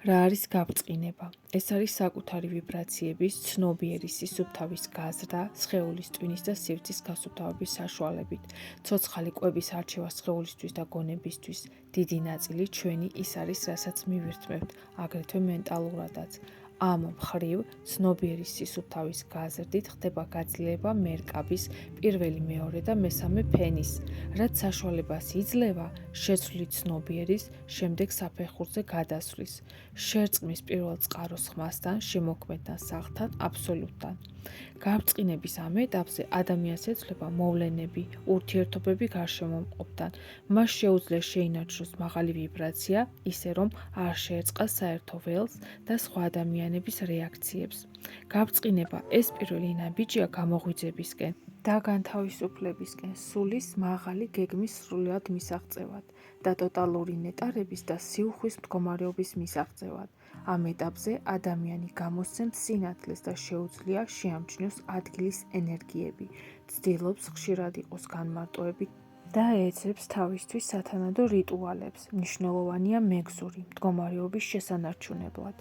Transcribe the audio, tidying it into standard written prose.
რა არის გაბრწყინება? ეს არის საკუთარი ვიბრაციების, ცნობიერი სისუფთავის გაზრდა, სხეულის ტვინის და სივრცის გასუფთავების საშუალებით. ცოცხალი კვების არჩევა სხეულისთვის და გონებისთვის დიდი ნაწილი ჩვენი ის არის, რასაც მივირთმევთ, აგრეთვე მენტალურადაც. ამ მხრივ, ცნობიერი სისუფთავის გაზრდით ხდება გაძლიერება მერკაბის, პირველი, მეორე და მესამე ფენის, რაც საშუალებას იძლევა შეცვლილი ცნობიერის შემდეგ საფეხურზე გადასვლის, შერწყმის პირველ წყაროს ხმასთან, შემოქმედთან სახლთან, აბსოლუტთან. გაბრწყინების ამ ეტაპზე ადამიანს ეცვლება მოვლენები, ურთიერთობები გარშემომყოფთან. მას შეუძლია შეინარჩუნოს მაღალი ვიბრაცია, ისე რომ არ შეერწყას საერთო ველს და სხვა ადამიანების რეაქციებს. გაბრწყინება ეს პირველი ნაბიჯია გამოღვიძებისკენ და განთავისუფლებისკენ, სულის მაღალი გეგმის სრულად მისაღწევად და ტოტალური ნეტარების და სიუხვის მდგომარეობის მისაღწევად. ამ ეტაპზე ადამიანი გამოსცემს სინათლეს და შეუძლია შეამჩნიოს ადგილის ენერგიები, ცდილობს ხშირად იყოს განმარტოებით და ეძებს თავისთვის სათანადო რიტუალებს. მნიშვნელოვანია მეგზური მდგომარეობის შესანარჩუნებლად.